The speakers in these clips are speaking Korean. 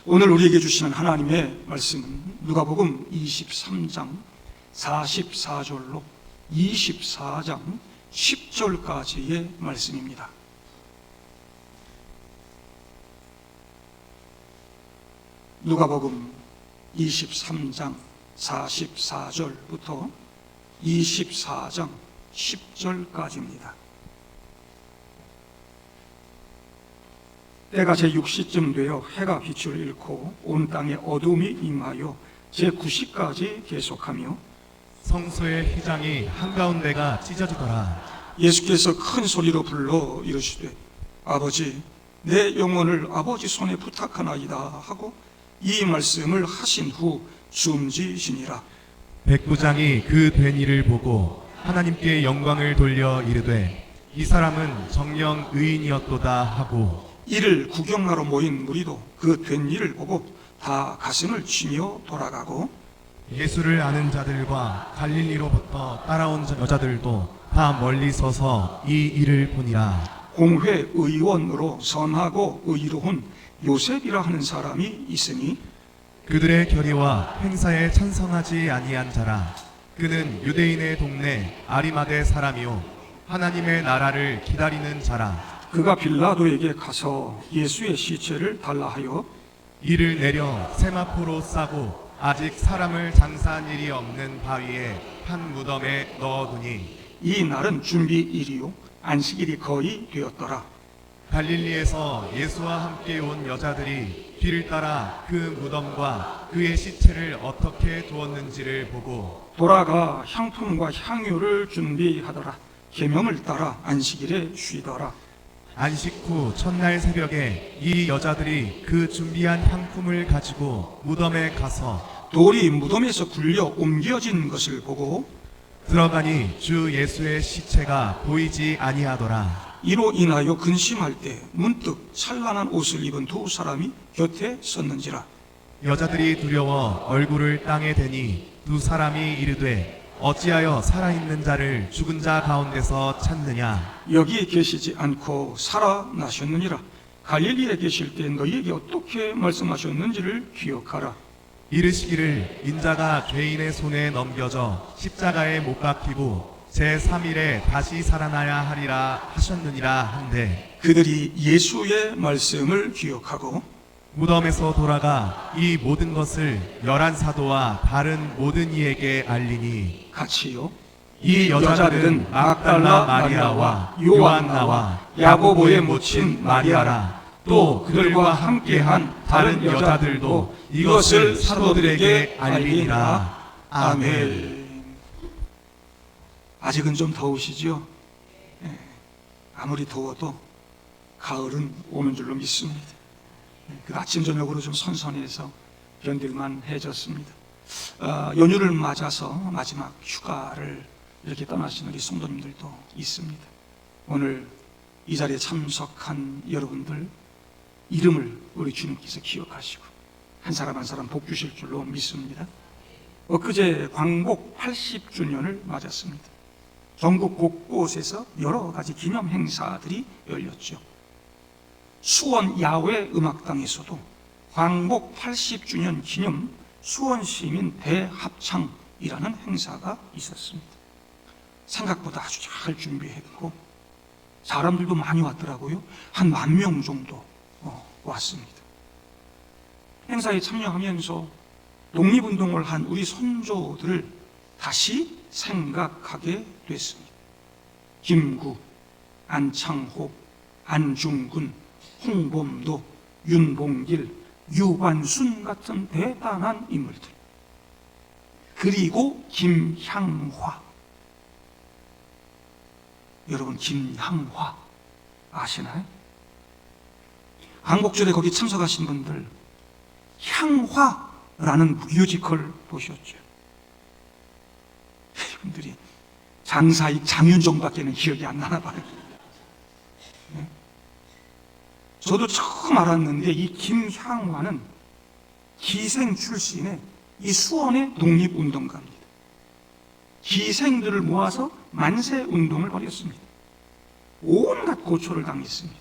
오늘 우리에게 주시는 하나님의 말씀은 누가복음 23장 44절로 24장 10절까지의 말씀입니다. 누가복음 23장 44절부터 24장 10절까지입니다. 때가 제6시쯤 되어 해가 빛을 잃고 온 땅에 어둠이 임하여 제9시까지 계속하며 성소의 휘장이 한가운데가 찢어지더라. 예수께서 큰 소리로 불러 이르시되 아버지 내 영혼을 아버지 손에 부탁하나이다 하고 이 말씀을 하신 후 숨지시니라. 백부장이 그 된 일을 보고 하나님께 영광을 돌려 이르되 이 사람은 정령 의인이었도다 하고 이를 구경하러 모인 무리도 그 된 일을 보고 다 가슴을 치며 돌아가고 예수를 아는 자들과 갈릴리로부터 따라온 여자들도 다 멀리 서서 이 일을 보니라. 공회 의원으로 선하고 의로운 요셉이라 하는 사람이 있으니 그들의 결의와 행사에 찬성하지 아니한 자라. 그는 유대인의 동네 아리마대 사람이요 하나님의 나라를 기다리는 자라. 그가 빌라도에게 가서 예수의 시체를 달라 하여 이를 내려 세마포로 싸고 아직 사람을 장사한 일이 없는 바위에 한 무덤에 넣어두니 이 날은 준비일이요 안식일이 거의 되었더라. 갈릴리에서 예수와 함께 온 여자들이 뒤를 따라 그 무덤과 그의 시체를 어떻게 두었는지를 보고 돌아가 향품과 향유를 준비하더라. 계명을 따라 안식일에 쉬더라. 안식 후 첫날 새벽에 이 여자들이 그 준비한 향품을 가지고 무덤에 가서 돌이 무덤에서 굴려 옮겨진 것을 보고 들어가니 주 예수의 시체가 보이지 아니하더라. 이로 인하여 근심할 때 문득 찬란한 옷을 입은 두 사람이 곁에 섰는지라. 여자들이 두려워 얼굴을 땅에 대니 두 사람이 이르되 어찌하여 살아있는 자를 죽은 자 가운데서 찾느냐. 여기 계시지 않고 살아나셨느니라. 갈릴리에 계실 때 너희에게 어떻게 말씀하셨는지를 기억하라. 이르시기를 인자가 죄인의 손에 넘겨져 십자가에 못 박히고 제3일에 다시 살아나야 하리라 하셨느니라 한데 그들이 예수의 말씀을 기억하고 무덤에서 돌아가 이 모든 것을 11사도와 다른 모든 이에게 알리니 같이요. 이 여자들은 막달라 마리아와 요한나와 야고보의 모친 마리아라. 또 그들과 함께한 다른 여자들도 이것을 사도들에게 알리니라. 아멘. 아직은 좀 더우시죠? 아무리 더워도 가을은 오는 줄로 믿습니다. 그 아침 저녁으로 좀 선선해서 견딜만 해졌습니다. 연휴를 맞아서 마지막 휴가를 이렇게 떠나시는 우리 성도님들도 있습니다. 오늘 이 자리에 참석한 여러분들 이름을 우리 주님께서 기억하시고 한 사람 한 사람 복 주실 줄로 믿습니다. 엊그제 광복 80주년을 맞았습니다. 전국 곳곳에서 여러 가지 기념 행사들이 열렸죠. 수원 야외 음악당에서도 광복 80주년 기념 수원시민 대합창이라는 행사가 있었습니다. 생각보다 아주 잘 준비했고 사람들도 많이 왔더라고요. 한 10,000명 정도 왔습니다. 행사에 참여하면서 독립운동을 한 우리 선조들을 다시 생각하게 됐습니다. 김구, 안창호, 안중근, 홍범도, 윤봉길, 유관순 같은 대단한 인물들. 그리고 김향화. 여러분 김향화 아시나요? 광복절에 거기 참석하신 분들 향화라는 뮤지컬 보셨죠? 여러분들이 장사익 장윤정밖에는 기억이 안 나나 봐요. 네? 저도 처음 알았는데 이 김향화는 기생 출신의 이 수원의 독립운동가입니다. 기생들을 모아서 만세운동을 벌였습니다. 온갖 고초를 당했습니다.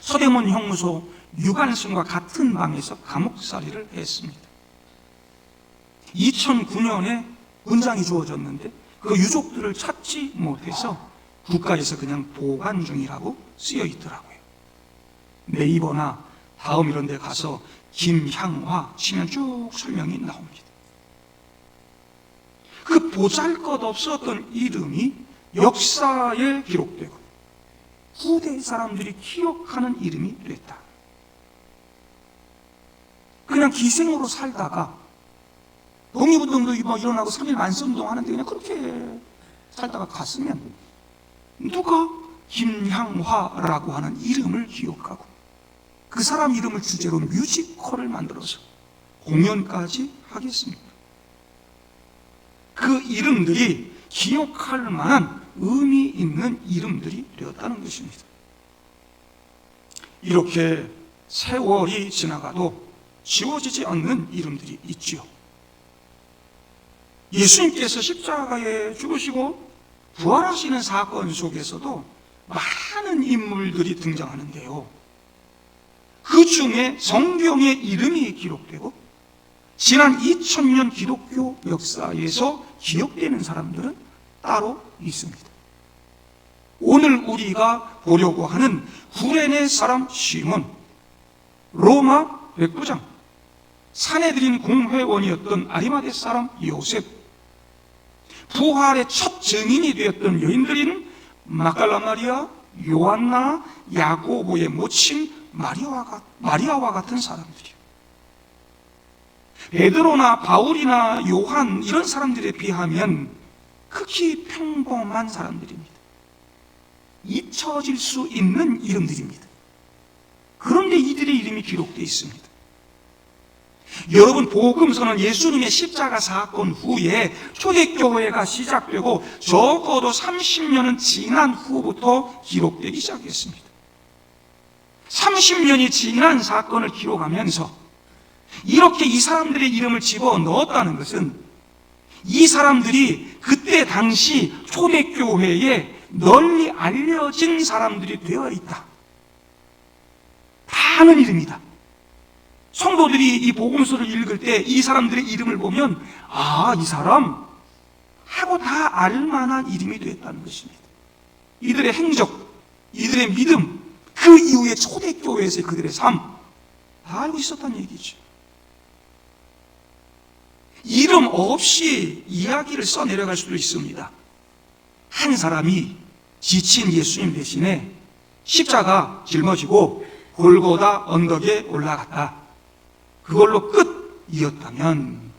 서대문 형무소 유관순과 같은 방에서 감옥살이를 했습니다. 2009년에 은장이 주어졌는데 그 유족들을 찾지 못해서 국가에서 그냥 보관 중이라고 쓰여 있더라고요. 네이버나 다음 이런 데 가서 김향화 치면 쭉 설명이 나옵니다. 그 보잘것없었던 이름이 역사에 기록되고 후대 사람들이 기억하는 이름이 됐다. 그냥 기생으로 살다가 독립운동도 일어나고 3.1 만세운동 하는데 그냥 그렇게 살다가 갔으면 누가 김향화라고 하는 이름을 기억하고 그 사람 이름을 주제로 뮤지컬을 만들어서 공연까지 하겠습니까? 그 이름들이 기억할 만한 의미 있는 이름들이 되었다는 것입니다. 이렇게 세월이 지나가도 지워지지 않는 이름들이 있지요. 예수님께서 십자가에 죽으시고 부활하시는 사건 속에서도 많은 인물들이 등장하는데요. 그 중에 성경의 이름이 기록되고 지난 2000년 기독교 역사에서 기억되는 사람들은 따로 있습니다. 오늘 우리가 보려고 하는 구레네 사람 시몬, 로마 백부장, 산헤드린 공회원이었던 아리마대 사람 요셉, 부활의 첫 증인이 되었던 여인들인 막달라 마리아, 요한나, 야고보의 모친 마리아와 같은 사람들이요. 베드로나 바울이나 요한 이런 사람들에 비하면 극히 평범한 사람들입니다. 잊혀질 수 있는 이름들입니다. 그런데 이들의 이름이 기록되어 있습니다. 여러분, 복음서는 예수님의 십자가 사건 후에 초대교회가 시작되고 적어도 30년은 지난 후부터 기록되기 시작했습니다. 30년이 지난 사건을 기록하면서 이렇게 이 사람들의 이름을 집어넣었다는 것은 이 사람들이 그때 당시 초대교회에 널리 알려진 사람들이 되어 있다. 다 아는 이름이다. 성도들이 이 복음서를 읽을 때 이 사람들의 이름을 보면 이 사람 하고 다 알만한 이름이 되었다는 것입니다. 이들의 행적, 이들의 믿음, 그 이후에 초대교회에서의 그들의 삶 다 알고 있었다는 얘기죠. 이름 없이 이야기를 써내려갈 수도 있습니다. 한 사람이 지친 예수님 대신에 십자가 짊어지고 골고다 언덕에 올라갔다. 그걸로 끝이었다면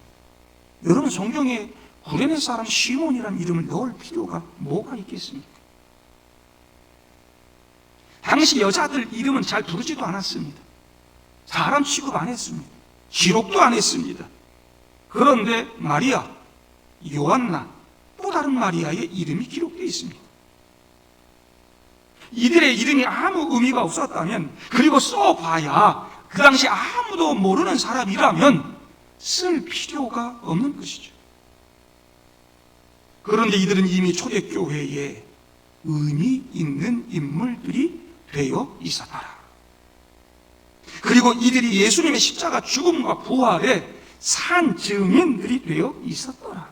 여러분, 성경에 구레네 사람 시몬이라는 이름을 넣을 필요가 뭐가 있겠습니까? 당시 여자들 이름은 잘 부르지도 않았습니다. 사람 취급 안 했습니다. 기록도 안 했습니다. 그런데 마리아, 요한나, 또 다른 마리아의 이름이 기록되어 있습니다. 이들의 이름이 아무 의미가 없었다면, 그리고 써봐야 그 당시 아무도 모르는 사람이라면 쓸 필요가 없는 것이죠. 그런데 이들은 이미 초대교회에 의미 있는 인물들이 되어 있었더라. 그리고 이들이 예수님의 십자가 죽음과 부활의 산 증인들이 되어 있었더라.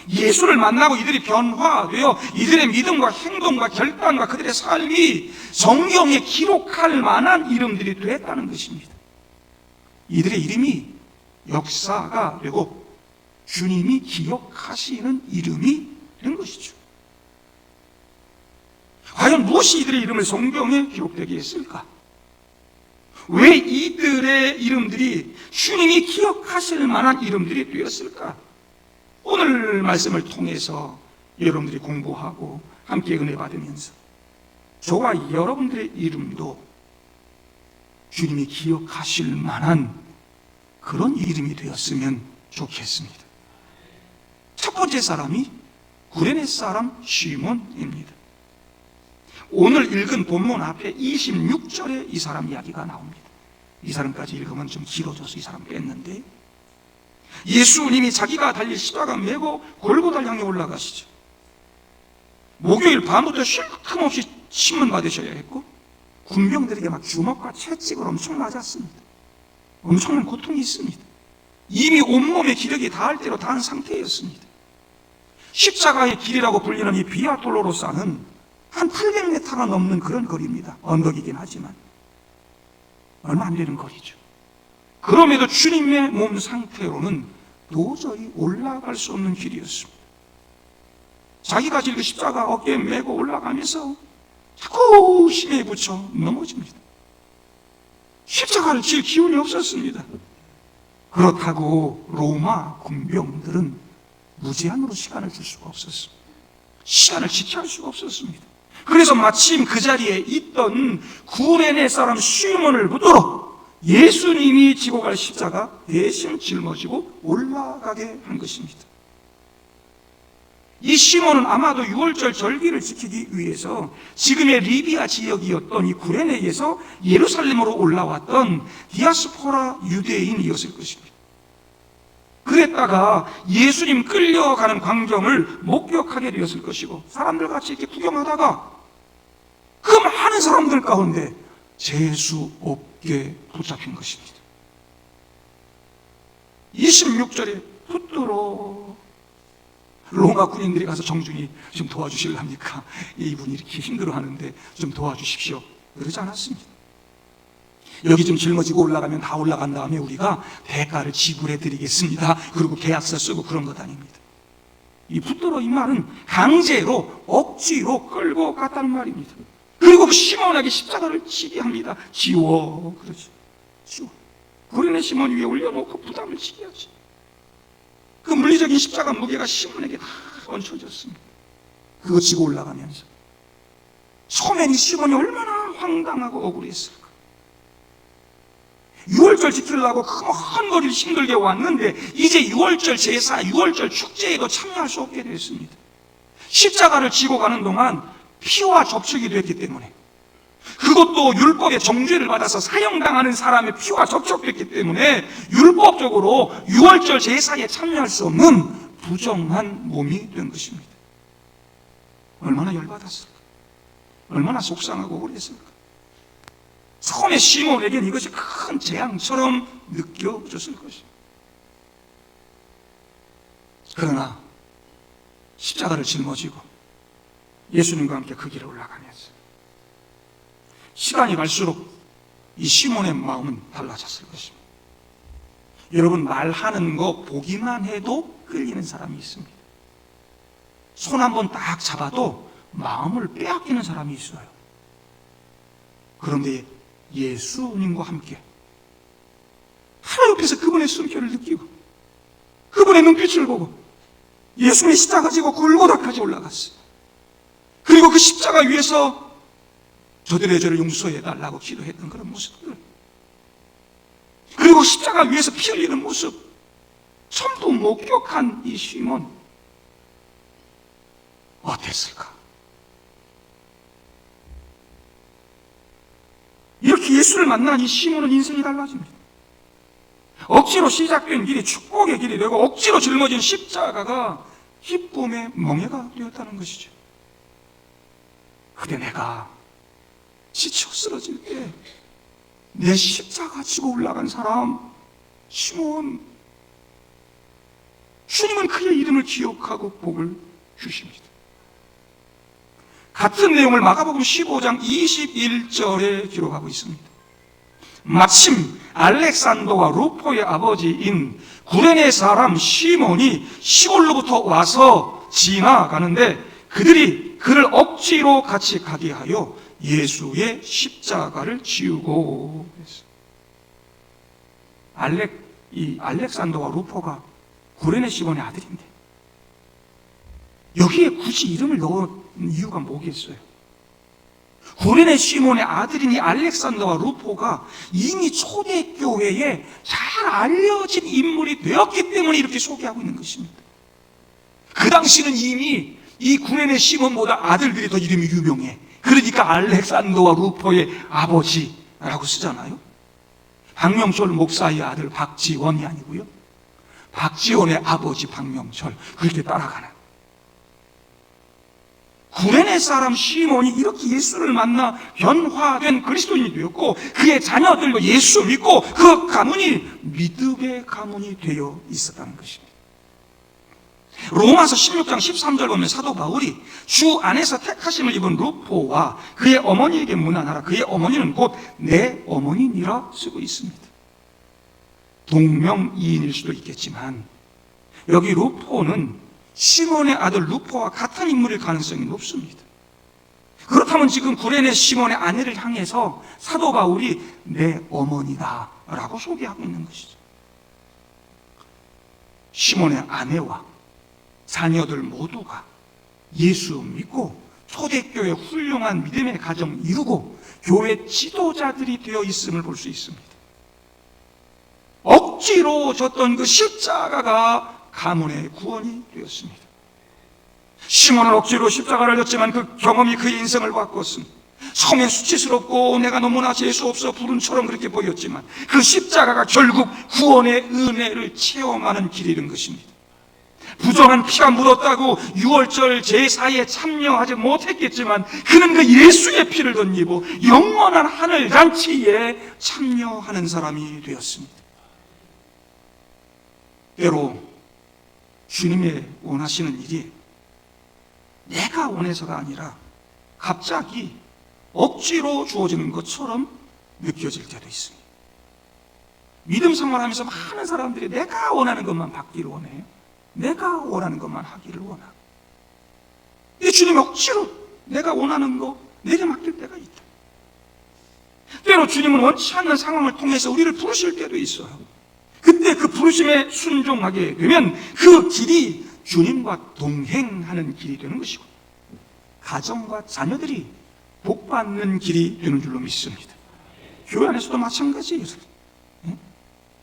예수를 만나고 이들이 변화되어 이들의 믿음과 행동과 결단과 그들의 삶이 성경에 기록할 만한 이름들이 됐다는 것입니다. 이들의 이름이 역사가 되고 주님이 기억하시는 이름이 된 것이죠. 과연 무엇이 이들의 이름을 성경에 기록되게 했을까? 왜 이들의 이름들이 주님이 기억하실 만한 이름들이 되었을까? 오늘 말씀을 통해서 여러분들이 공부하고 함께 은혜 받으면서 저와 여러분들의 이름도 주님이 기억하실 만한 그런 이름이 되었으면 좋겠습니다. 첫 번째 사람이 구레네 사람 시몬입니다. 오늘 읽은 본문 앞에 26절에 이 사람 이야기가 나옵니다. 이 사람까지 읽으면 좀 길어져서 이 사람 뺐는데, 예수님이 자기가 달릴 십자가 메고 골고다를 향해 올라가시죠. 목요일 밤부터 쉴 틈 없이 신문 받으셔야 했고 군병들에게 막 주먹과 채찍을 엄청 맞았습니다. 엄청난 고통이 있습니다. 이미 온몸에 기력이 닿을 대로 닿은 상태였습니다. 십자가의 길이라고 불리는 이 비아 돌로로사는 한 800m가 넘는 그런 거리입니다. 언덕이긴 하지만 얼마 안 되는 거리죠. 그럼에도 주님의 몸 상태로는 도저히 올라갈 수 없는 길이었습니다. 자기가 지금 십자가 어깨에 메고 올라가면서 자꾸 힘에 붙여 넘어집니다. 십자가를 질 기운이 없었습니다. 그렇다고 로마 군병들은 무제한으로 시간을 줄 수가 없었습니다. 시간을 지켜할 수가 없었습니다. 그래서 마침 그 자리에 있던 구레네 사람 시몬을 붙들어 예수님이 지고 갈 십자가 대신 짊어지고 올라가게 한 것입니다. 이 시몬은 아마도 6월절 절기를 지키기 위해서 지금의 리비아 지역이었던 이 구레네에서 예루살렘으로 올라왔던 디아스포라 유대인이었을 것입니다. 그랬다가 예수님 끌려가는 광경을 목격하게 되었을 것이고 사람들 같이 이렇게 구경하다가 그 많은 사람들 가운데 재수 없게 붙잡힌 것입니다. 26절에 붙들어 로마 군인들이 가서 정중히 좀 도와주실랍니까? 이분이 이렇게 힘들어하는데 좀 도와주십시오. 그러지 않았습니다. 여기 좀 짊어지고 올라가면 다 올라간 다음에 우리가 대가를 지불해 드리겠습니다. 그리고 계약서 쓰고 그런 것 아닙니다. 이 붙들어 이 말은 강제로 억지로 끌고 갔다는 말입니다. 그리고 시몬에게 십자가를 지게 합니다. 지워. 그러지. 지워. 구레네 시몬 위에 올려놓고 부담을 지게 하지. 그 물리적인 십자가 무게가 시몬에게 다 얹혀졌습니다. 그거 지고 올라가면서 처음엔 이 시몬이 얼마나 황당하고 억울했을까. 6월절 지키려고 그 먼 거리를 힘들게 왔는데 이제 6월절 제사, 6월절 축제에도 참여할 수 없게 됐습니다. 십자가를 지고 가는 동안 피와 접촉이 됐기 때문에, 그것도 율법의 정죄를 받아서 사형당하는 사람의 피와 접촉됐기 때문에 율법적으로 6월절 제사에 참여할 수 없는 부정한 몸이 된 것입니다. 얼마나 열받았을까? 얼마나 속상하고 억울했을까? 처음에 시몬에게는 이것이 큰 재앙처럼 느껴졌을 것입니다. 그러나 십자가를 짊어지고 예수님과 함께 그 길을 올라가면서 시간이 갈수록 이 시몬의 마음은 달라졌을 것입니다. 여러분, 말하는 거 보기만 해도 끌리는 사람이 있습니다. 손 한번 딱 잡아도 마음을 빼앗기는 사람이 있어요. 그런데 예수님과 함께 하나 옆에서 그분의 숨결을 느끼고 그분의 눈빛을 보고 예수님의 십자가 지고 골고다까지 올라갔어요. 그리고 그 십자가 위에서 저들의 죄를 용서해달라고 기도했던 그런 모습들, 그리고 십자가 위에서 피 흘리는 모습 전부 목격한 이 시몬 어땠을까? 이렇게 예수를 만난 이 시몬은 인생이 달라집니다. 억지로 시작된 길이 축복의 길이 되고 억지로 짊어진 십자가가 기쁨의 멍에가 되었다는 것이죠. 그때 내가 지쳐 쓰러질 때 내 십자가 지고 올라간 사람 시몬, 주님은 그의 이름을 기억하고 복을 주십니다. 같은 내용을 마가복음 15장 21절에 기록하고 있습니다. 마침 알렉산더와 루포의 아버지인 구레네 사람 시몬이 시골로부터 와서 지나가는데 그들이 그를 억지로 같이 가게 하여 예수의 십자가를 지우고 했어요. 이 알렉산더와 루포가 구레네 시몬의 아들인데 여기에 굳이 이름을 넣은 이유가 뭐겠어요? 구레네 시몬의 아들인 이 알렉산더와 루포가 이미 초대교회에 잘 알려진 인물이 되었기 때문에 이렇게 소개하고 있는 것입니다. 그 당시는 이미 이 구레네 시몬보다 아들들이 더 이름이 유명해. 그러니까 알렉산더와 루포의 아버지라고 쓰잖아요. 박명철 목사의 아들 박지원이 아니고요, 박지원의 아버지 박명철, 그렇게 따라가는. 구레네 사람 시몬이 이렇게 예수를 만나 변화된 그리스도인이 되었고, 그의 자녀들도 예수 믿고 그 가문이 믿음의 가문이 되어 있었다는 것입니다. 로마서 16장 13절 보면 사도 바울이 주 안에서 택하심을 입은 루포와 그의 어머니에게 문안하라. 그의 어머니는 곧 내 어머니니라 쓰고 있습니다. 동명이인일 수도 있겠지만 여기 루포는 시몬의 아들 루포와 같은 인물일 가능성이 높습니다. 그렇다면 지금 구레네 시몬의 아내를 향해서 사도 바울이 내 어머니다 라고 소개하고 있는 것이죠. 시몬의 아내와 자녀들 모두가 예수 믿고 초대교회 훌륭한 믿음의 가정 이루고 교회 지도자들이 되어 있음을 볼 수 있습니다. 억지로 졌던 그 십자가가 가문의 구원이 되었습니다. 시몬은 억지로 십자가를 졌지만 그 경험이 그의 인생을 바꿨습니다. 처음엔 수치스럽고 내가 너무나 재수없어 불운처럼 그렇게 보였지만 그 십자가가 결국 구원의 은혜를 체험하는 길이 된 것입니다. 부정한 피가 묻었다고 유월절 제사에 참여하지 못했겠지만 그는 그 예수의 피를 덧입어 영원한 하늘 잔치에 참여하는 사람이 되었습니다. 때로 주님의 원하시는 일이 내가 원해서가 아니라 갑자기 억지로 주어지는 것처럼 느껴질 때도 있습니다. 믿음 생활하면서 많은 사람들이 내가 원하는 것만 받기를 원해요. 내가 원하는 것만 하기를 원하고, 이 주님이 억지로 내가 원하는 거 내게 맡길 때가 있다. 때로 주님은 원치 않는 상황을 통해서 우리를 부르실 때도 있어요. 그때 그 부르심에 순종하게 되면 그 길이 주님과 동행하는 길이 되는 것이고 가정과 자녀들이 복받는 길이 되는 줄로 믿습니다. 교회 안에서도 마찬가지예요.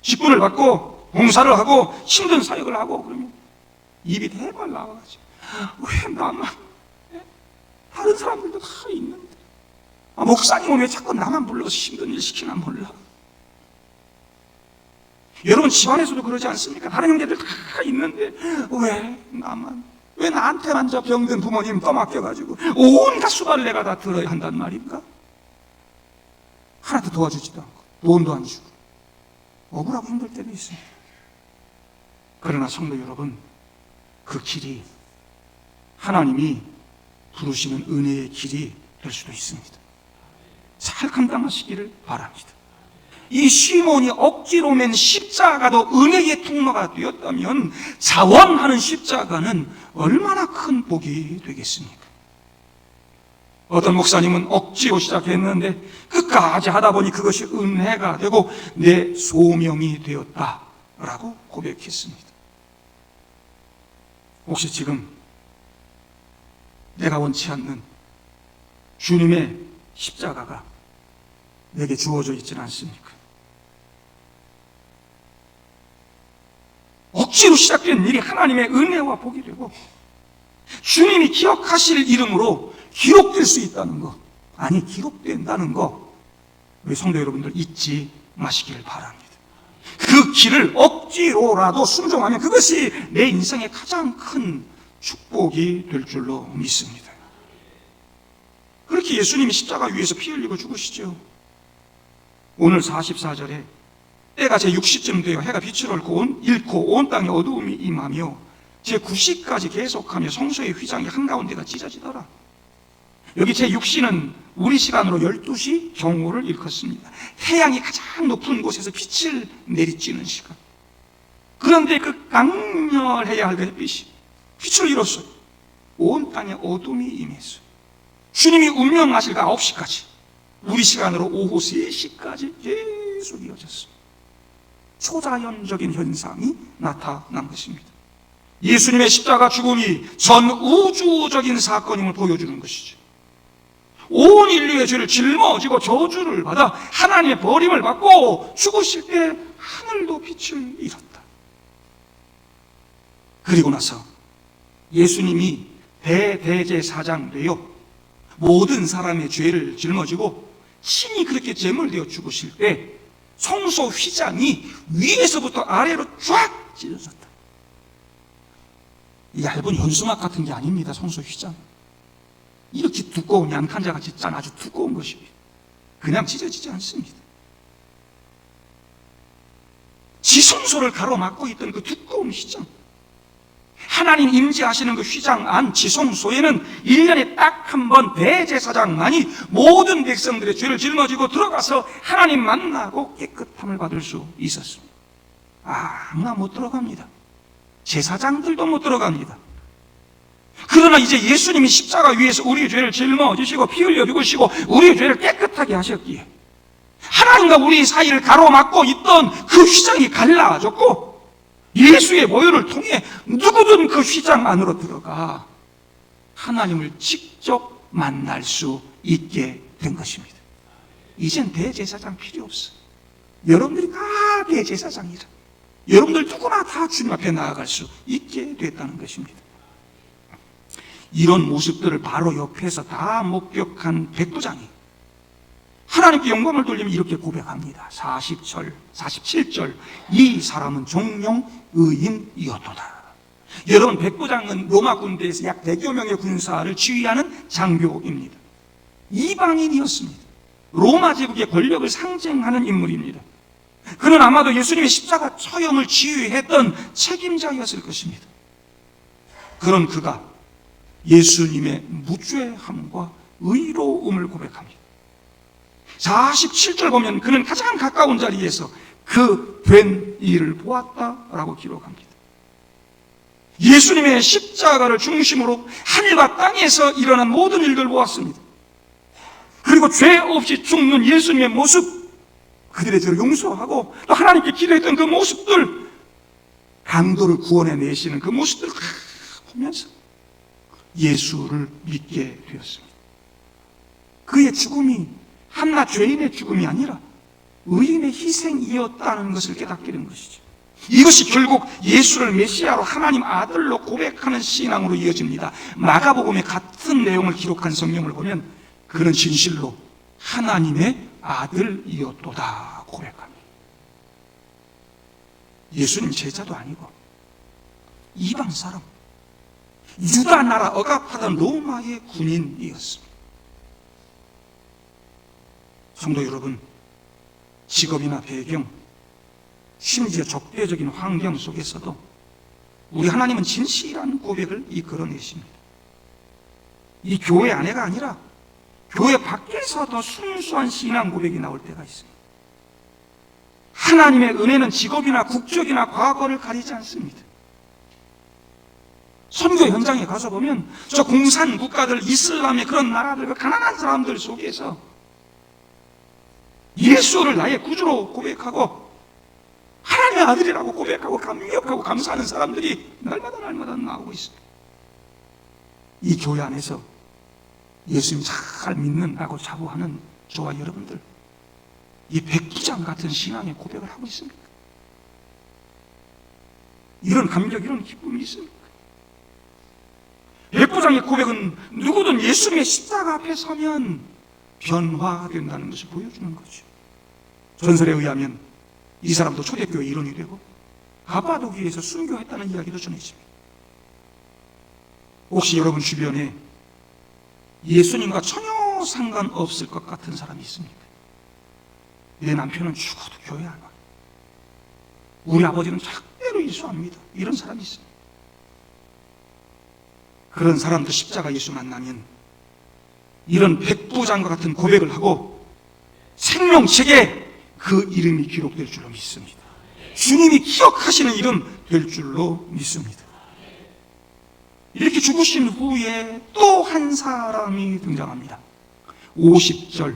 직분을 받고 봉사를 하고 힘든 사역을 하고 그러면 입이 대발 나와가지고 왜 나만, 다른 사람들도 다 있는데 목사님은 왜 자꾸 나만 불러서 힘든 일 시키나 몰라. 여러분 집안에서도 그러지 않습니까? 다른 형제들 다 있는데 왜 나만, 왜 나한테만 저 병든 부모님 떠맡겨가지고 온갖 수발을 내가 다 들어야 한단 말인가? 하나도 도와주지도 않고 돈도 안 주고 억울하고 힘들 때도 있습니다. 그러나 성도 여러분, 그 길이 하나님이 부르시는 은혜의 길이 될 수도 있습니다. 잘 감당하시기를 바랍니다. 이 시몬이 억지로 맨 십자가도 은혜의 통로가 되었다면 자원하는 십자가는 얼마나 큰 복이 되겠습니까? 어떤 목사님은 억지로 시작했는데 끝까지 하다 보니 그것이 은혜가 되고 내 소명이 되었다라고 고백했습니다. 혹시 지금 내가 원치 않는 주님의 십자가가 내게 주어져 있지는 않습니까? 억지로 시작된 일이 하나님의 은혜와 복이 되고 주님이 기억하실 이름으로 기록될 수 있다는 것, 아니 기록된다는 것, 우리 성도 여러분들 잊지 마시길 바랍니다. 그 길을 억지로라도 순종하면 그것이 내 인생의 가장 큰 축복이 될 줄로 믿습니다. 그렇게 예수님이 십자가 위에서 피 흘리고 죽으시죠. 오늘 44절에 때가 제6시쯤 되어 해가 빛을 잃고 온 땅에 어두움이 임하며 제9시까지 계속하며 성소의 휘장이 한가운데가 찢어지더라. 여기 제6시는 우리 시간으로 12시 경호를 일컫습니다. 태양이 가장 높은 곳에서 빛을 내리쬐는 시간. 그런데 그 강렬해야 할 햇빛이 빛을 잃었어요. 온 땅에 어둠이 임했어요. 주님이 운명하실 그 9시까지, 우리 시간으로 오후 3시까지 계속 이어졌습니다. 초자연적인 현상이 나타난 것입니다. 예수님의 십자가 죽음이 전 우주적인 사건임을 보여주는 것이죠. 온 인류의 죄를 짊어지고 저주를 받아 하나님의 버림을 받고 죽으실 때 하늘도 빛을 잃었다. 그리고 나서 예수님이 대제사장 되어 모든 사람의 죄를 짊어지고 친히 그렇게 제물되어 죽으실 때 성소 휘장이 위에서부터 아래로 쫙 찢어졌다. 이 얇은 현수막 같은 게 아닙니다. 성소 휘장. 이렇게 두꺼운 양탄자같이 짠 아주 두꺼운 것입니다. 그냥 찢어지지 않습니다. 지성소를 가로막고 있던 그 두꺼운 휘장, 하나님 임재하시는 그 휘장 안 지성소에는 1년에 딱 한 번 대제사장만이 모든 백성들의 죄를 짊어지고 들어가서 하나님 만나고 깨끗함을 받을 수 있었습니다. 아무나 못 들어갑니다. 제사장들도 못 들어갑니다. 그러나 이제 예수님이 십자가 위에서 우리의 죄를 짊어지시고 피 흘려 죽으시고 우리의 죄를 깨끗하게 하셨기에 하나님과 우리 사이를 가로막고 있던 그 휘장이 갈라졌고, 예수의 보혈을 통해 누구든 그 휘장 안으로 들어가 하나님을 직접 만날 수 있게 된 것입니다. 이젠 대제사장 필요 없어요. 여러분들이 다 대제사장이라, 여러분들 누구나 다 주님 앞에 나아갈 수 있게 됐다는 것입니다. 이런 모습들을 바로 옆에서 다 목격한 백부장이 하나님께 영광을 돌리며 이렇게 고백합니다. 47절 이 사람은 종종 의인이었도다. 여러분, 백부장은 로마 군대에서 약 100여 명의 군사를 지휘하는 장교입니다. 이방인이었습니다. 로마 제국의 권력을 상징하는 인물입니다. 그는 아마도 예수님의 십자가 처형을 지휘했던 책임자였을 것입니다. 그런 그가 예수님의 무죄함과 의로움을 고백합니다. 47절 보면 그는 가장 가까운 자리에서 그 된 일을 보았다라고 기록합니다. 예수님의 십자가를 중심으로 하늘과 땅에서 일어난 모든 일들을 보았습니다. 그리고 죄 없이 죽는 예수님의 모습, 그들의 죄를 용서하고 또 하나님께 기도했던 그 모습들, 강도를 구원해 내시는 그 모습들을 보면서 예수를 믿게 되었습니다. 그의 죽음이 한낱 죄인의 죽음이 아니라 의인의 희생이었다는 것을 깨닫게 된 것이죠. 이것이 결국 예수를 메시아로 하나님 아들로 고백하는 신앙으로 이어집니다. 마가복음의 같은 내용을 기록한 성경을 보면 그는 진실로 하나님의 아들이었도다 고백합니다. 예수님 제자도 아니고 이방 사람, 유다 나라 억압하던 로마의 군인이었습니다. 성도 여러분, 직업이나 배경, 심지어 적대적인 환경 속에서도 우리 하나님은 진실한 고백을 이끌어내십니다. 이 교회 안에가 아니라 교회 밖에서도 순수한 신앙 고백이 나올 때가 있습니다. 하나님의 은혜는 직업이나 국적이나 과거를 가리지 않습니다. 선교 현장에 가서 보면 저 공산 국가들, 이슬람의 그런 나라들, 그 가난한 사람들 속에서 예수를 나의 구주로 고백하고 하나님의 아들이라고 고백하고 감격하고 감사하는 사람들이 날마다 나오고 있습니다. 이 교회 안에서 예수님 잘 믿는다고 자부하는 저와 여러분들, 이 백부장 같은 신앙의 고백을 하고 있습니까? 이런 감격, 이런 기쁨이 있습니까? 백부장의 고백은 누구든 예수님의 십자가 앞에 서면 변화된다는 것을 보여주는 거죠. 전설에 의하면 이 사람도 초대교회 일원이 되고 가파도기에서 순교했다는 이야기도 전해집니다. 혹시 여러분 주변에 예수님과 전혀 상관없을 것 같은 사람이 있습니까? 내 남편은 죽어도 교회 안 와요. 우리 아버지는 절대로 예수 안 믿어. 이런 사람이 있습니다. 그런 사람도 십자가 예수 만나면 이런 백부장과 같은 고백을 하고 생명책에 그 이름이 기록될 줄로 믿습니다. 주님이 기억하시는 이름 될 줄로 믿습니다. 이렇게 죽으신 후에 또 한 사람이 등장합니다. 50절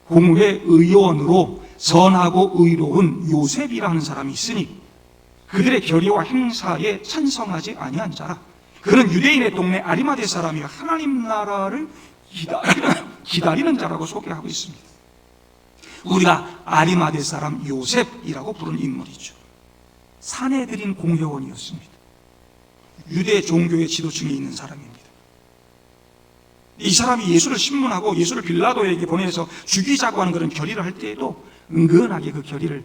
공회 의원으로 선하고 의로운 요셉이라는 사람이 있으니 그들의 결의와 행사에 찬성하지 아니한 자라. 그는 유대인의 동네 아리마대 사람이요 하나님 나라를 기다리는 자라고 소개하고 있습니다. 우리가 아리마대 사람 요셉이라고 부르는 인물이죠. 사내들인 공회원이었습니다. 유대 종교의 지도층에 있는 사람입니다. 이 사람이 예수를 신문하고 예수를 빌라도에게 보내서 죽이자고 하는 그런 결의를 할 때에도 은근하게 그 결의를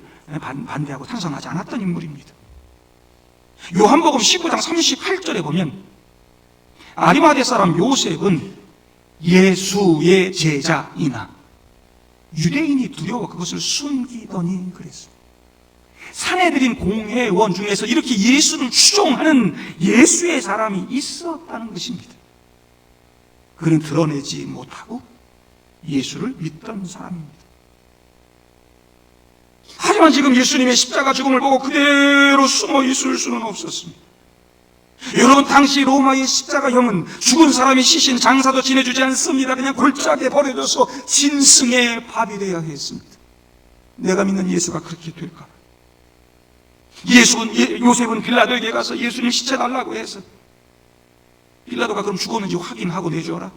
반대하고 찬성하지 않았던 인물입니다. 요한복음 19장 38절에 보면 아리마대 사람 요셉은 예수의 제자이나 유대인이 두려워 그것을 숨기더니 그랬습니다. 산에 들인 공회원 중에서 이렇게 예수를 추종하는 예수의 사람이 있었다는 것입니다. 그는 드러내지 못하고 예수를 믿던 사람입니다. 하지만 지금 예수님의 십자가 죽음을 보고 그대로 숨어 있을 수는 없었습니다. 여러분, 당시 로마의 십자가형은 죽은 사람이 시신 장사도 지내주지 않습니다. 그냥 골짜기에 버려져서 짐승의 밥이 되어야 했습니다. 내가 믿는 예수가 그렇게 될까? 요셉은 빌라도에게 가서 예수님 시체 달라고 해서 빌라도가 그럼 죽었는지 확인하고 내줘라.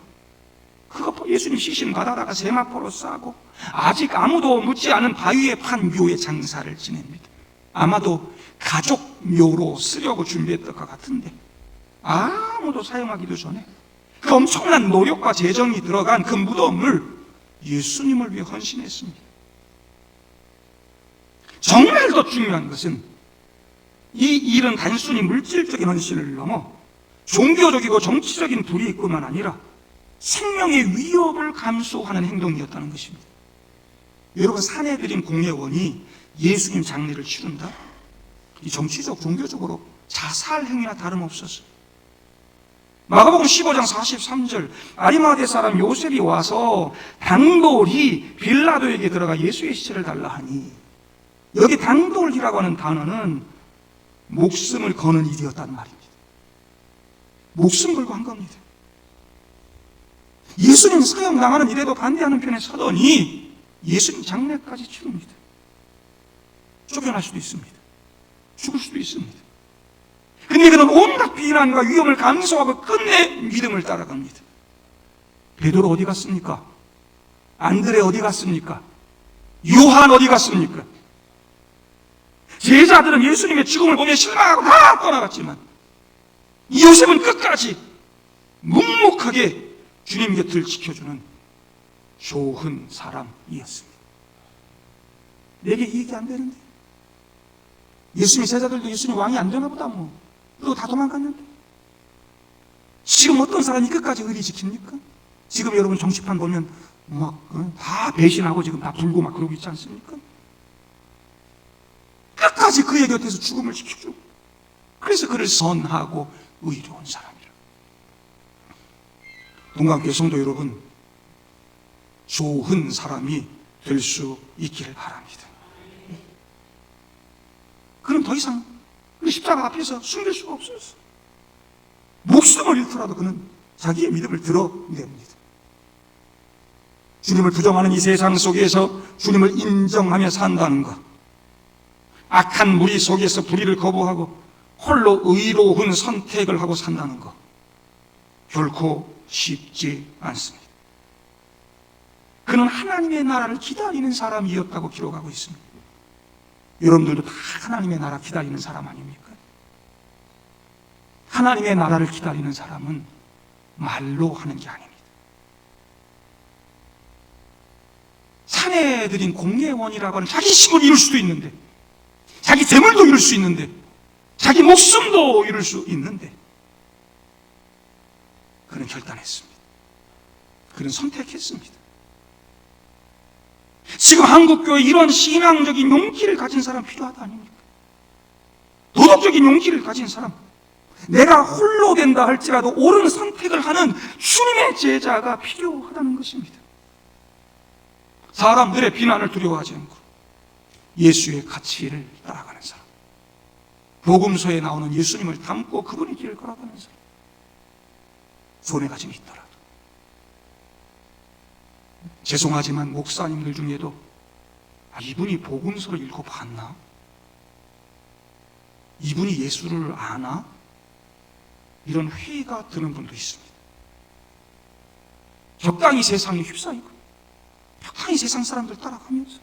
그거 예수님 시신 받아다가 세마포로 싸고 아직 아무도 묻지 않은 바위에 판 묘에 장사를 지냅니다. 아마도 가족 묘로 쓰려고 준비했던 것 같은데 아무도 사용하기도 전에 그 엄청난 노력과 재정이 들어간 그 무덤을 예수님을 위해 헌신했습니다. 정말 더 중요한 것은 이 일은 단순히 물질적인 헌신을 넘어 종교적이고 정치적인 불이익뿐만 아니라 생명의 위협을 감수하는 행동이었다는 것입니다. 여러분, 산에 들인 공회원이 예수님 장례를 치른다? 이 정치적, 종교적으로 자살 행위나 다름없었어요. 마가복음 15장 43절, 아리마대 사람 요셉이 와서 당돌이 빌라도에게 들어가 예수의 시체를 달라 하니, 여기 당돌이라고 하는 단어는 목숨을 거는 일이었단 말입니다. 목숨 걸고 한 겁니다. 예수님 사형당하는 일에도 반대하는 편에 서더니 예수님 장례까지 치릅니다. 쫓겨날 수도 있습니다. 죽을 수도 있습니다. 근데 그는 온갖 비난과 위험을 감수하고 끝내 믿음을 따라갑니다. 베드로 어디 갔습니까? 안드레 어디 갔습니까? 요한 어디 갔습니까? 제자들은 예수님의 죽음을 보며 실망하고 다 떠나갔지만 이 요셉은 끝까지 묵묵하게 주님 곁을 지켜주는 좋은 사람이었습니다. 내게 이익이 안 되는데, 예수님 제자들도 예수님 왕이 안 되나 보다 그리고 다 도망갔는데, 지금 어떤 사람이 끝까지 의리 지킵니까? 지금 여러분 정치판 보면 다 배신하고 지금 다 불고 막 그러고 있지 않습니까? 끝까지 그의 곁에서 죽음을 지켜주고, 그래서 그를 선하고 의로운 사람이라. 동감교회 성도 여러분, 좋은 사람이 될 수 있기를 바랍니다. 그럼 더 이상 그 십자가 앞에서 숨길 수가 없었어. 목숨을 잃더라도 그는 자기의 믿음을 드러냅니다. 주님을 부정하는 이 세상 속에서 주님을 인정하며 산다는 것, 악한 무리 속에서 불의를 거부하고 홀로 의로운 선택을 하고 산다는 것, 결코 쉽지 않습니다. 그는 하나님의 나라를 기다리는 사람이었다고 기록하고 있습니다. 여러분들도 다 하나님의 나라 기다리는 사람 아닙니까? 하나님의 나라를 기다리는 사람은 말로 하는 게 아닙니다. 산에 들인 공회원이라고 하는 자기 힘을 잃을 수도 있는데, 자기 재물도 잃을 수 있는데, 자기 목숨도 잃을 수 있는데, 그는 결단했습니다. 그는 선택했습니다. 지금 한국교회에 이런 신앙적인 용기를 가진 사람 필요하다 아닙니까? 도덕적인 용기를 가진 사람, 내가 홀로 된다 할지라도 옳은 선택을 하는 주님의 제자가 필요하다는 것입니다. 사람들의 비난을 두려워하지 않고 예수의 가치를 따라가는 사람, 복음서에 나오는 예수님을 닮고 그분의 길을 걸어가는 사람, 손해 가짐이 있더라도. 죄송하지만 목사님들 중에도 이분이 복음서를 읽고 봤나? 이분이 예수를 아나? 이런 회의가 드는 분도 있습니다. 적당히 세상에 휩싸이고 적당히 세상 사람들 따라가면서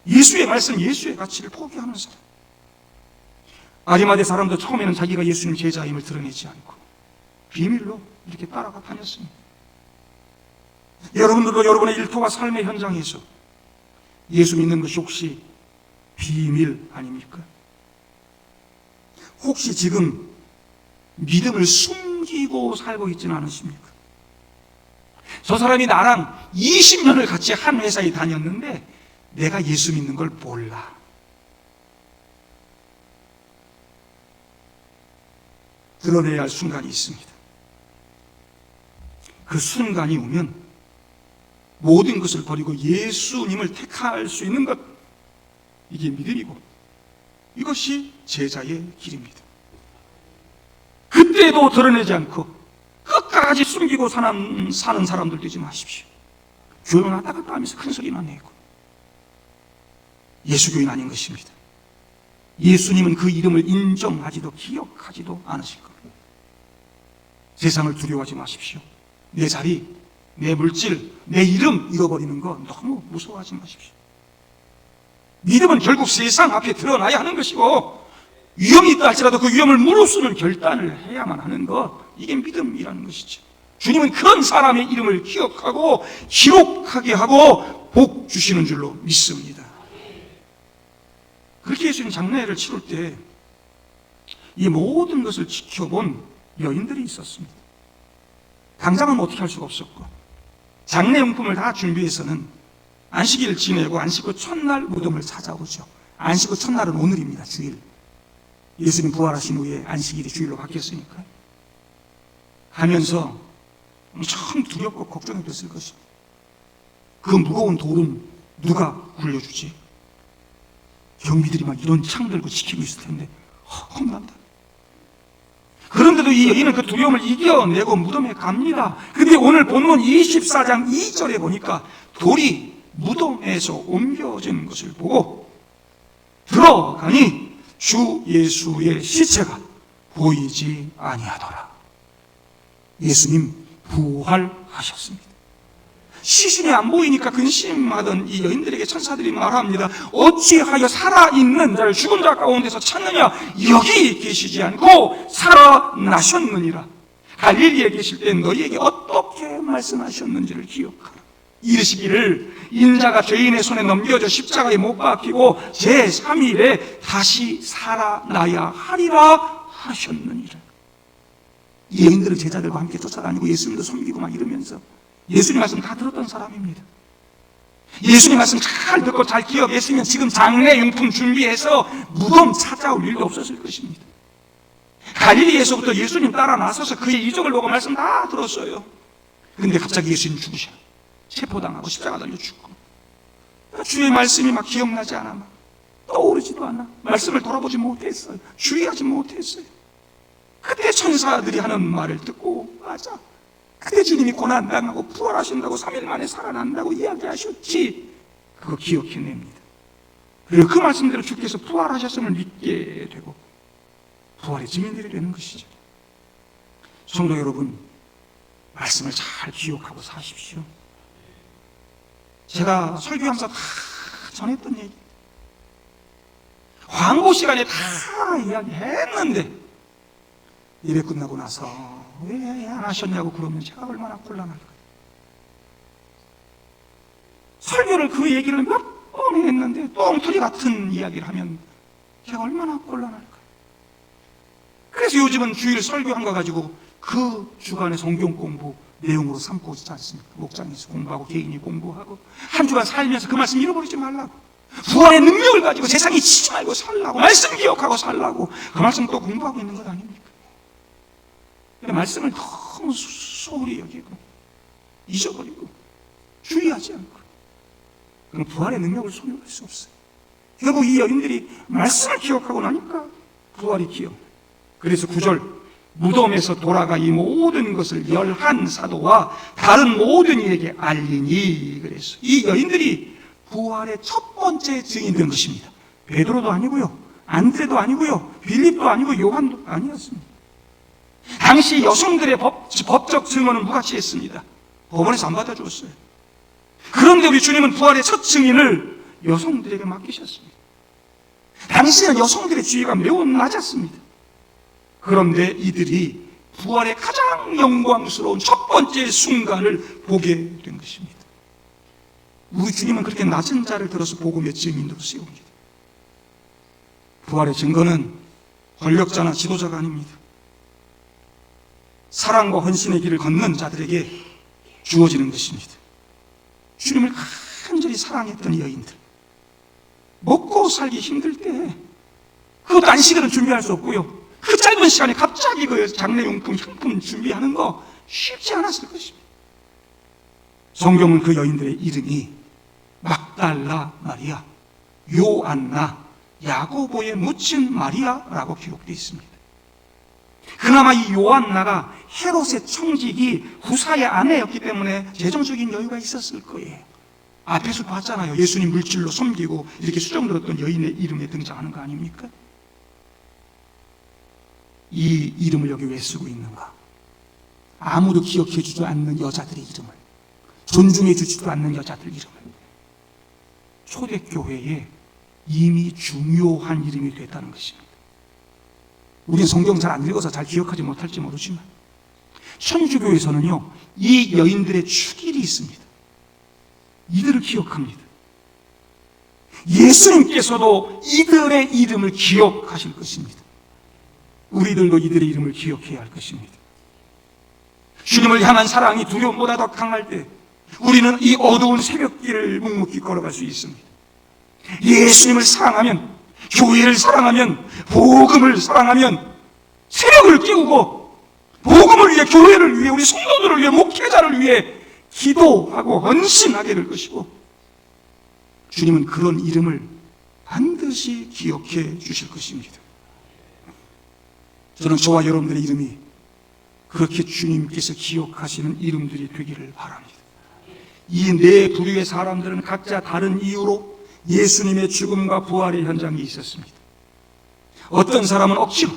예수의 말씀, 예수의 가치를 포기하는 사람. 아리마대 사람도 처음에는 자기가 예수님 제자임을 드러내지 않고 비밀로 이렇게 따라가 다녔습니다. 여러분들도 여러분의 일터와 삶의 현장에서 예수 믿는 것이 혹시 비밀 아닙니까? 혹시 지금 믿음을 숨기고 살고 있지는 않으십니까? 저 사람이 나랑 20년을 같이 한 회사에 다녔는데 내가 예수 믿는 걸 몰라. 드러내야 할 순간이 있습니다. 그 순간이 오면 모든 것을 버리고 예수님을 택할 수 있는 것, 이게 믿음이고 이것이 제자의 길입니다. 그때도 드러내지 않고 끝까지 숨기고 사는 사람들 되지 마십시오. 교회는 왔다 갔다 하면서 큰 소리만 내고 예수교인 아닌 것입니다. 예수님은 그 이름을 인정하지도 기억하지도 않으실 겁니다. 세상을 두려워하지 마십시오. 내 자리, 내 물질, 내 이름 잃어버리는 거 너무 무서워하지 마십시오. 믿음은 결국 세상 앞에 드러나야 하는 것이고 위험이 있다 할지라도 그 위험을 무릅쓰는 결단을 해야만 하는 것, 이게 믿음이라는 것이죠. 주님은 그런 사람의 이름을 기억하고 기록하게 하고 복 주시는 줄로 믿습니다. 그렇게 예수님 장례를 치를 때 이 모든 것을 지켜본 여인들이 있었습니다. 당장은 어떻게 할 수가 없었고 장례용품을 다 준비해서는 안식일을 지내고 안식 후 첫날 무덤을 찾아오죠. 안식 후 첫날은 오늘입니다. 주일. 예수님 부활하신 후에 안식일이 주일로 바뀌었으니까 하면서 참 두렵고 걱정이 됐을 것입니다. 그 무거운 돌은 누가 굴려주지? 경비들이 막 이런 창 들고 지키고 있을 텐데 겁난다. 그런데도 이 여인은 그 두려움을 이겨내고 무덤에 갑니다. 근데 오늘 본문 24장 2절에 보니까 돌이 무덤에서 옮겨진 것을 보고 들어가니 주 예수의 시체가 보이지 아니하더라. 예수님 부활하셨습니다. 시신이 안 보이니까 근심하던 이 여인들에게 천사들이 말합니다. 어찌하여 살아있는 자를 죽은 자 가운데서 찾느냐? 여기 계시지 않고 살아나셨느니라. 갈릴리에 계실 때 너희에게 어떻게 말씀하셨는지를 기억하라. 이르시기를 인자가 죄인의 손에 넘겨져 십자가에 못 박히고 제3일에 다시 살아나야 하리라 하셨느니라. 이 여인들은 제자들과 함께 쫓아다니고 예수님도 섬기고 막 이러면서 예수님 말씀 다 들었던 사람입니다. 예수님 말씀 잘 듣고 잘 기억했으면 지금 장례용품 준비해서 무덤 찾아올 일도 없었을 것입니다. 갈릴리에서부터 예수님 따라 나서서 그의 이적을 보고 말씀 다 들었어요. 그런데 갑자기 예수님 죽으셔. 체포당하고 십자가 달려 죽고 주의 말씀이 막 기억나지 않아. 막 떠오르지도 않아. 말씀을 돌아보지 못했어요. 주의하지 못했어요. 그때 천사들이 하는 말을 듣고 맞아. 그때 주님이 고난당하고 부활하신다고 3일 만에 살아난다고 이야기하셨지. 그거 기억해냅니다. 그리고 그 말씀대로 주께서 부활하셨음을 믿게 되고 부활의 증인들이 되는 것이죠. 성도 여러분, 말씀을 잘 기억하고 사십시오. 제가 설교하면서 다 전했던 얘기, 광고 시간에 다 이야기했는데 예배 끝나고 나서 왜 안 하셨냐고 그러면 제가 얼마나 곤란할까요? 설교를 그 얘기를 몇 번 했는데 똥투리 같은 이야기를 하면 제가 얼마나 곤란할까요? 그래서 요즘은 주일 설교한 거 가지고 그 주간의 성경 공부 내용으로 삼고 있지 않습니까? 목장에서 공부하고 개인이 공부하고 한 주간 살면서 그 말씀 잃어버리지 말라고, 부활의 능력을 가지고 세상에 치지 말고 살라고, 말씀 기억하고 살라고 그 말씀 또 공부하고 있는 것 아닙니까? 근데 말씀을 너무 소홀히 여기고 잊어버리고 주의하지 않고 그럼 부활의 능력을 소유할 수 없어요. 결국 이 여인들이 말씀을 기억하고 나니까 부활이 기억. 그래서 9절 무덤에서 돌아가 이 모든 것을 11사도와 다른 모든 이에게 알리니. 그래서 이 여인들이 부활의 첫 번째 증인 된 것입니다. 베드로도 아니고요, 안드레도 아니고요, 빌립도 아니고 요한도 아니었습니다. 당시 여성들의 법적 증언은 무가치했습니다. 법원에서 안 받아주었어요. 그런데 우리 주님은 부활의 첫 증인을 여성들에게 맡기셨습니다. 당시는 여성들의 지위가 매우 낮았습니다. 그런데 이들이 부활의 가장 영광스러운 첫 번째 순간을 보게 된 것입니다. 우리 주님은 그렇게 낮은 자를 들어서 복음의 증인으로 세웁니다. 부활의 증거는 권력자나 지도자가 아닙니다. 사랑과 헌신의 길을 걷는 자들에게 주어지는 것입니다. 주님을 간절히 사랑했던 여인들, 먹고 살기 힘들 때 그것도 안식일은 준비할 수 없고요, 그 짧은 시간에 갑자기 그 장례용품, 향품 준비하는 거 쉽지 않았을 것입니다. 성경은 그 여인들의 이름이 막달라 마리아, 요안나, 야고보의 묻힌 마리아라고 기록되어 있습니다. 그나마 이 요안나가 헤롯의 청직이 후사의 아내였기 때문에 재정적인 여유가 있었을 거예요. 앞에서 봤잖아요. 예수님 물질로 섬기고 이렇게 수정들었던 여인의 이름에 등장하는 거 아닙니까? 이 이름을 여기 왜 쓰고 있는가? 아무도 기억해 주지 않는 여자들의 이름을, 존중해 주지도 않는 여자들 이름을 초대교회에 이미 중요한 이름이 됐다는 것입니다. 우리는 성경 잘 안 읽어서 잘 기억하지 못할지 모르지만 천주교에서는요, 이 여인들의 축일이 있습니다. 이들을 기억합니다. 예수님께서도 이들의 이름을 기억하실 것입니다. 우리들도 이들의 이름을 기억해야 할 것입니다. 주님을 향한 사랑이 두려움보다 더 강할 때 우리는 이 어두운 새벽길을 묵묵히 걸어갈 수 있습니다. 예수님을 사랑하면, 교회를 사랑하면, 복음을 사랑하면 새벽을 깨우고 복음을 위해, 교회를 위해, 우리 성도들을 위해, 목회자를 위해 기도하고 헌신하게 될 것이고, 주님은 그런 이름을 반드시 기억해 주실 것입니다. 저는 저와 여러분들의 이름이 그렇게 주님께서 기억하시는 이름들이 되기를 바랍니다. 이 네 부류의 사람들은 각자 다른 이유로 예수님의 죽음과 부활의 현장에 있었습니다. 어떤 사람은 억지로,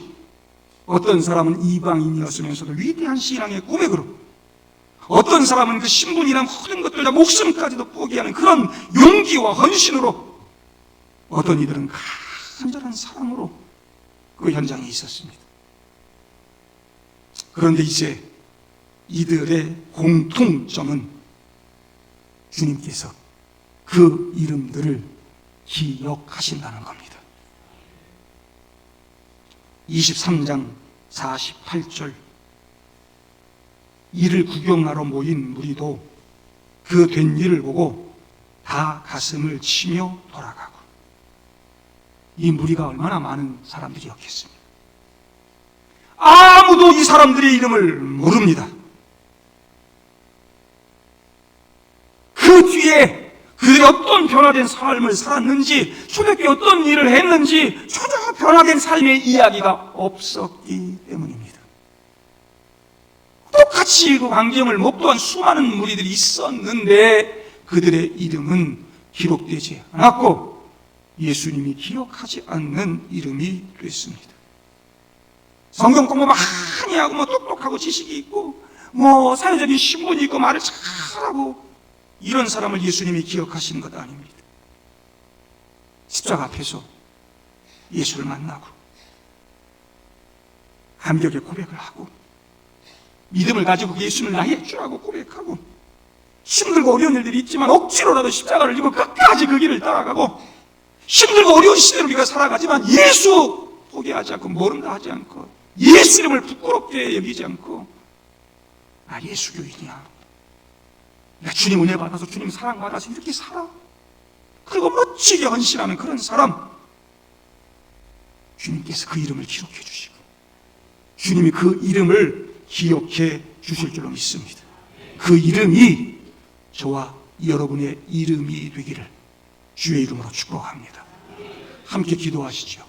어떤 사람은 이방인이었으면서도 위대한 신앙의 고백으로, 어떤 사람은 그 신분이란 모든 것들 다 목숨까지도 포기하는 그런 용기와 헌신으로, 어떤 이들은 간절한 사랑으로 그 현장에 있었습니다. 그런데 이제 이들의 공통점은 주님께서 그 이름들을 기억하신다는 겁니다. 23장 48절, 이를 구경하러 모인 무리도 그 된 일을 보고 다 가슴을 치며 돌아가고. 이 무리가 얼마나 많은 사람들이었겠습니까? 아무도 이 사람들의 이름을 모릅니다. 그 뒤에 그들이 어떤 변화된 삶을 살았는지, 초대교회 어떤 일을 했는지 전혀 변화된 삶의 이야기가 없었기 때문입니다. 똑같이 그 광경을 목도한 수많은 무리들이 있었는데 그들의 이름은 기록되지 않았고 예수님이 기억하지 않는 이름이 됐습니다. 성경 공부 많이 하고 똑똑하고 지식이 있고 사회적인 신분이 있고 말을 잘하고 이런 사람을 예수님이 기억하시는 것 아닙니다. 십자가 앞에서 예수를 만나고 감격의 고백을 하고 믿음을 가지고 예수는 나의 주라고 고백하고 힘들고 어려운 일들이 있지만 억지로라도 십자가를 지고 끝까지 그 길을 따라가고 힘들고 어려운 시대를 우리가 살아가지만 예수 포기하지 않고 모른다 하지 않고 예수 이름을 부끄럽게 여기지 않고 나 예수 교인이야, 내가 주님 은혜 받아서 주님 사랑 받아서 이렇게 살아, 그리고 멋지게 헌신하는 그런 사람, 주님께서 그 이름을 기록해 주시고 주님이 그 이름을 기억해 주실 줄로 믿습니다. 그 이름이 저와 여러분의 이름이 되기를 주의 이름으로 축복합니다. 함께 기도하시죠.